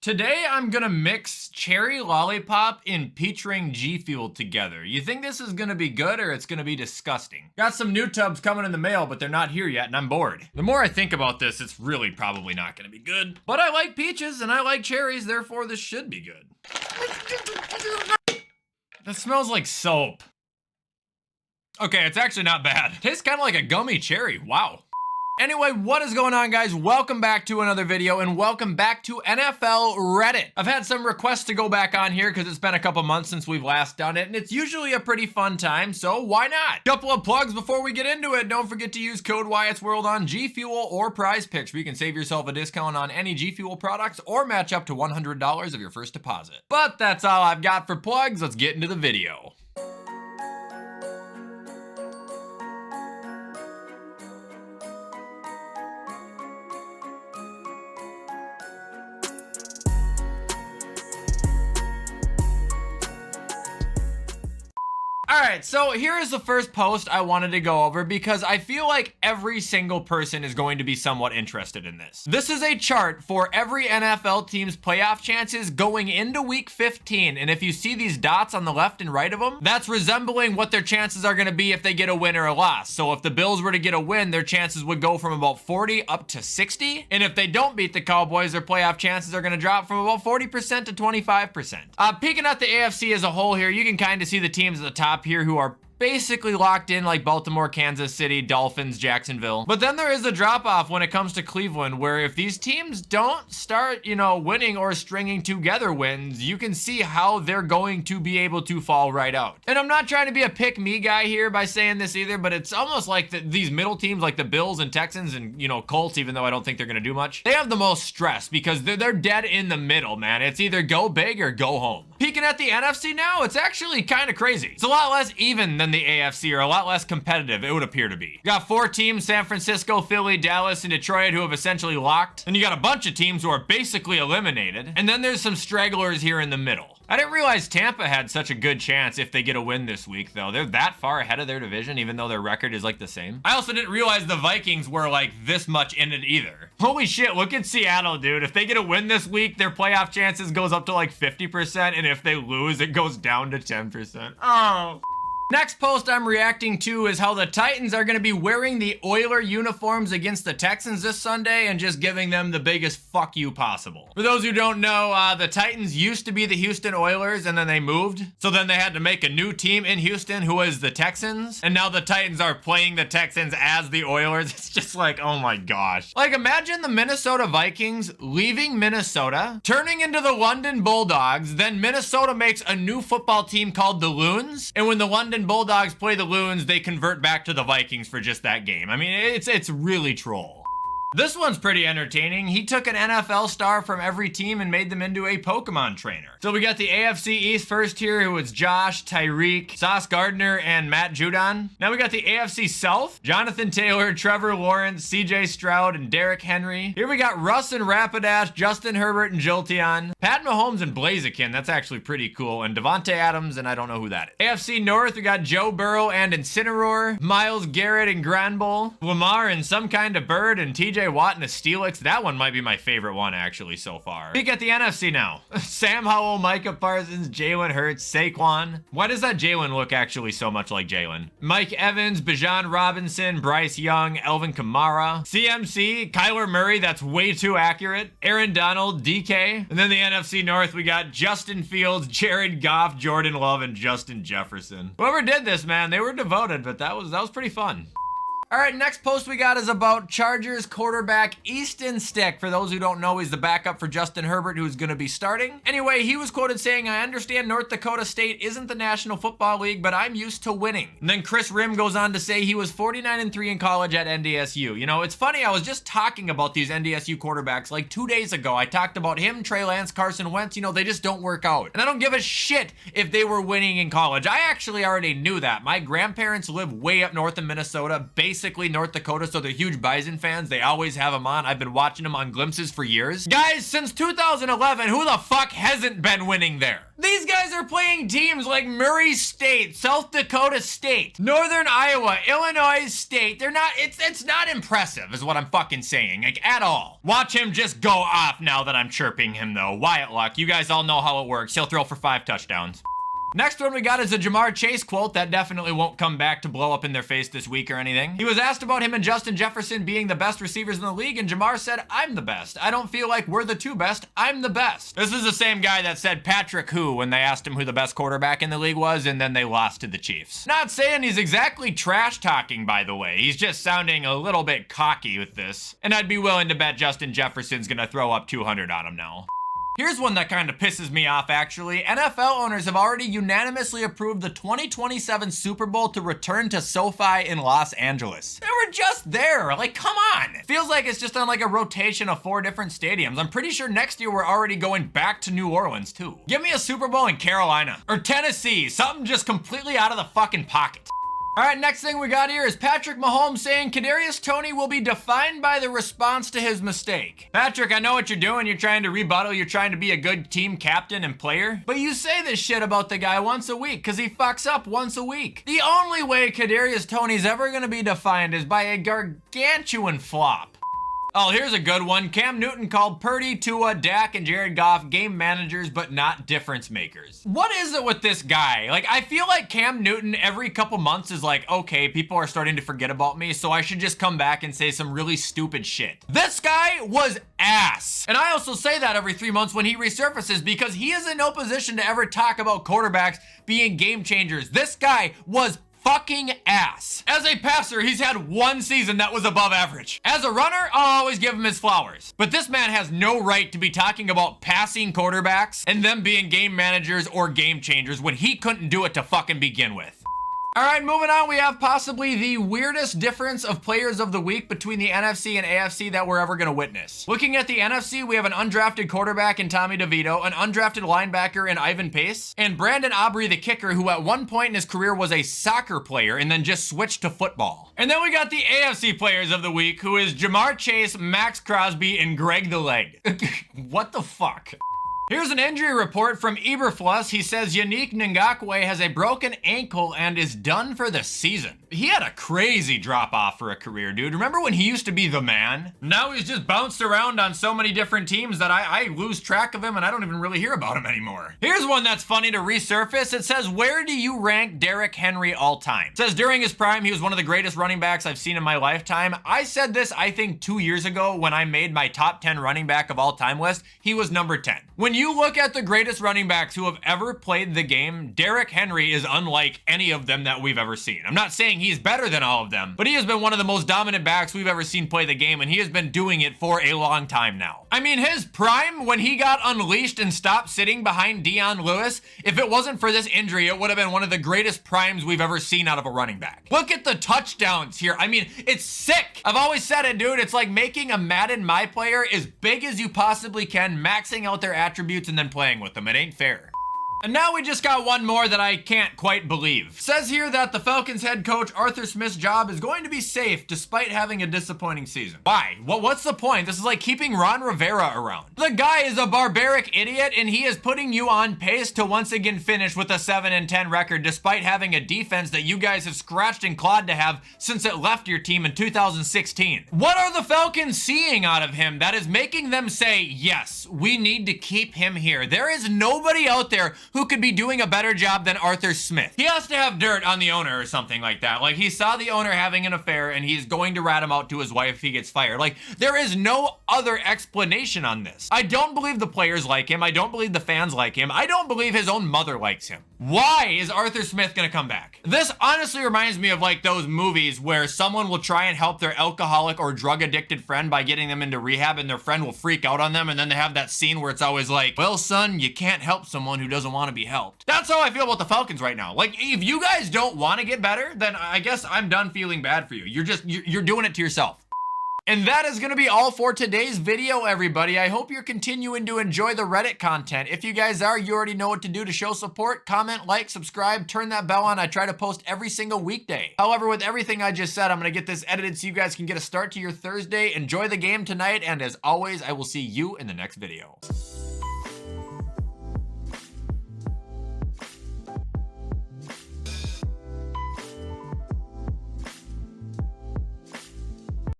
Today I'm gonna mix cherry lollipop and peach ring G Fuel together. You think this is gonna be good or it's gonna be disgusting? Got some new tubs coming in the mail, but they're not here yet and I'm bored. The more I think about this, it's really probably not gonna be good. But I like peaches and I like cherries, therefore this should be good. That smells like soap. Okay, it's actually not bad. Tastes kind of like a gummy cherry, wow. Anyway, what is going on, guys? Welcome back to another video and welcome back to NFL Reddit. I've had some requests to go back on here because it's been a couple months since we've last done it and it's usually a pretty fun time, so why not? Couple of plugs before we get into it. Don't forget to use code WyattzWorld on G Fuel or Prize Picks where you can save yourself a discount on any G Fuel products or match up to $100 of your first deposit. But that's all I've got for plugs. Let's get into the video. Alright, so here is the first post I wanted to go over because I feel like every single person is going to be somewhat interested in this. This is a chart for every NFL team's playoff chances going into week 15, and if you see these dots on the left and right of them, that's resembling what their chances are going to be if they get a win or a loss. So if the Bills were to get a win, their chances would go from about 40 up to 60, and if they don't beat the Cowboys, their playoff chances are going to drop from about 40% to 25%. Peeking at the AFC as a whole here, you can kind of see the teams at the top here who are basically locked in, like Baltimore, Kansas City, Dolphins, Jacksonville. But then there is a drop off when it comes to Cleveland, where if these teams don't start, winning or stringing together wins, you can see how they're going to be able to fall right out. And I'm not trying to be a pick me guy here by saying this either, but it's almost like these middle teams like the Bills and Texans and, Colts, even though I don't think they're going to do much, they have the most stress because they're dead in the middle, man. It's either go big or go home. Peeking at the NFC now, it's actually kind of crazy. It's a lot less even than the AFC, or a lot less competitive, it would appear to be. You got 4 teams, San Francisco, Philly, Dallas, and Detroit, who have essentially locked. And you got a bunch of teams who are basically eliminated. And then there's some stragglers here in the middle. I didn't realize Tampa had such a good chance if they get a win this week, though. They're that far ahead of their division, even though their record is like the same. I also didn't realize the Vikings were like this much in it either. Holy shit, look at Seattle, dude. If they get a win this week, their playoff chances goes up to like 50%, and if they lose, it goes down to 10%. Oh. Next post I'm reacting to is how the Titans are going to be wearing the Oiler uniforms against the Texans this Sunday and just giving them the biggest fuck you possible. For those who don't know, the Titans used to be the Houston Oilers and then they moved. So then they had to make a new team in Houston who was the Texans. And now the Titans are playing the Texans as the Oilers. It's just like, oh my gosh. Like, imagine the Minnesota Vikings leaving Minnesota, turning into the London Bulldogs, then Minnesota makes a new football team called the Loons. And when the London Bulldogs play the Loons, they convert back to the Vikings for just that game. I mean, it's really troll. This one's pretty entertaining. He took an NFL star from every team and made them into a Pokemon trainer. So we got the AFC East first here, who was Josh, Tyreek, Sauce Gardner, and Matt Judon. Now we got the AFC South, Jonathan Taylor, Trevor Lawrence, CJ Stroud, and Derrick Henry. Here we got Russ and Rapidash, Justin Herbert and Jolteon, Pat Mahomes and Blaziken, that's actually pretty cool, and Devontae Adams, and I don't know who that is. AFC North, we got Joe Burrow and Incineroar, Myles Garrett and Granbull, Lamar and some kind of bird, and TJ Watt and a Steelix. That one might be my favorite one actually so far. Peek at the NFC now. Sam Howell, Micah Parsons, Jalen Hurts, Saquon. Why does that Jalen look actually so much like Jalen? Mike Evans, Bijan Robinson, Bryce Young, Elvin Kamara, CMC, Kyler Murray, that's way too accurate, Aaron Donald, DK. And then the NFC North, we got Justin Fields, Jared Goff, Jordan Love, and Justin Jefferson. Whoever did this, man, they were devoted, but that was pretty fun. All right, next post we got is about Chargers quarterback Easton Stick. For those who don't know, he's the backup for Justin Herbert, who's going to be starting. Anyway, he was quoted saying, "I understand North Dakota State isn't the National Football League, but I'm used to winning." And then Chris Rim goes on to say he was 49-3 in college at NDSU. It's funny, I was just talking about these NDSU quarterbacks like 2 days ago. I talked about him, Trey Lance, Carson Wentz. They just don't work out. And I don't give a shit if they were winning in college. I actually already knew that. My grandparents live way up north in Minnesota, basically basically North Dakota, so they're huge Bison fans. They always have him on. I've been watching him on glimpses for years. Guys, since 2011, who the fuck hasn't been winning there? These guys are playing teams like Murray State, South Dakota State, Northern Iowa, Illinois State. They're not, it's not impressive is what I'm fucking saying, like at all. Watch him just go off now that I'm chirping him though. Wyatt Luck, you guys all know how it works. He'll throw for 5 touchdowns. Next one we got is a Jamar Chase quote that definitely won't come back to blow up in their face this week or anything. He was asked about him and Justin Jefferson being the best receivers in the league, and Jamar said, "I'm the best. I don't feel like we're the 2 best. I'm the best." This is the same guy that said Patrick who when they asked him who the best quarterback in the league was, and then they lost to the Chiefs. Not saying he's exactly trash talking, by the way. He's just sounding a little bit cocky with this. And I'd be willing to bet Justin Jefferson's gonna throw up 200 on him now. Here's one that kind of pisses me off, actually. NFL owners have already unanimously approved the 2027 Super Bowl to return to SoFi in Los Angeles. They were just there. Like, come on. Feels like it's just on like a rotation of 4 different stadiums. I'm pretty sure next year we're already going back to New Orleans, too. Give me a Super Bowl in Carolina or Tennessee. Something just completely out of the fucking pocket. All right, next thing we got here is Patrick Mahomes saying Kadarius Toney will be defined by the response to his mistake. Patrick, I know what you're doing. You're trying to rebuttal. You're trying to be a good team captain and player. But you say this shit about the guy once a week because he fucks up once a week. The only way Kadarius Toney's ever going to be defined is by a gargantuan flop. Oh, here's a good one. Cam Newton called Purdy, Tua, Dak, and Jared Goff game managers, but not difference makers. What is it with this guy? Like, I feel like Cam Newton every couple months is like, okay, people are starting to forget about me, so I should just come back and say some really stupid shit. This guy was ass. And I also say that every 3 months when he resurfaces because he is in no position to ever talk about quarterbacks being game changers. This guy was fucking ass. As a passer, he's had 1 season that was above average. As a runner, I'll always give him his flowers. But this man has no right to be talking about passing quarterbacks and them being game managers or game changers when he couldn't do it to fucking begin with. All right, moving on, we have possibly the weirdest difference of players of the week between the NFC and AFC that we're ever going to witness. Looking at the NFC, we have an undrafted quarterback in Tommy DeVito, an undrafted linebacker in Ivan Pace, and Brandon Aubrey, the kicker, who at one point in his career was a soccer player and then just switched to football. And then we got the AFC players of the week, who is Jamar Chase, Max Crosby, and Greg the Leg. What the fuck? Here's an injury report from Eberfluss. He says Yannick Ngakoue has a broken ankle and is done for the season. He had a crazy drop off for a career, dude. Remember when he used to be the man? Now he's just bounced around on so many different teams that I lose track of him and I don't even really hear about him anymore. Here's one that's funny to resurface. It says, where do you rank Derrick Henry all time? It says during his prime, he was one of the greatest running backs I've seen in my lifetime. I said this, I think 2 years ago when I made my top 10 running back of all time list. He was number 10. When you look at the greatest running backs who have ever played the game, Derrick Henry is unlike any of them that we've ever seen. I'm not saying he's better than all of them, but he has been one of the most dominant backs we've ever seen play the game, and he has been doing it for a long time now. I mean, his prime, when he got unleashed and stopped sitting behind Dion Lewis, if it wasn't for this injury, it would have been one of the greatest primes we've ever seen out of a running back. Look at the touchdowns here. I mean, it's sick. I've always said it, dude. It's like making a Madden My Player as big as you possibly can, maxing out their attributes and then playing with them. It ain't fair. And now we just got one more that I can't quite believe. Says here that the Falcons head coach Arthur Smith's job is going to be safe despite having a disappointing season. Why? What's the point? This is like keeping Ron Rivera around. The guy is a barbaric idiot and he is putting you on pace to once again finish with a 7-10 record despite having a defense that you guys have scratched and clawed to have since it left your team in 2016. What are the Falcons seeing out of him that is making them say, yes, we need to keep him here? There is nobody out there who could be doing a better job than Arthur Smith. He has to have dirt on the owner or something like that. Like, he saw the owner having an affair and he's going to rat him out to his wife if he gets fired. Like, there is no other explanation on this. I don't believe the players like him. I don't believe the fans like him. I don't believe his own mother likes him. Why is Arthur Smith gonna come back? This honestly reminds me of like those movies where someone will try and help their alcoholic or drug addicted friend by getting them into rehab and their friend will freak out on them, and then they have that scene where it's always like, well, son, you can't help someone who doesn't want to be helped. That's how I feel about the Falcons right now. Like, if you guys don't want to get better, then I guess I'm done feeling bad for you. You're doing it to yourself. And that is going to be all for today's video, everybody. I hope you're continuing to enjoy the Reddit content. If you guys are, you already know what to do to show support. Comment, like, subscribe, turn that bell on. I try to post every single weekday. However, with everything I just said, I'm going to get this edited so you guys can get a start to your Thursday. Enjoy the game tonight, and as always, I will see you in the next video.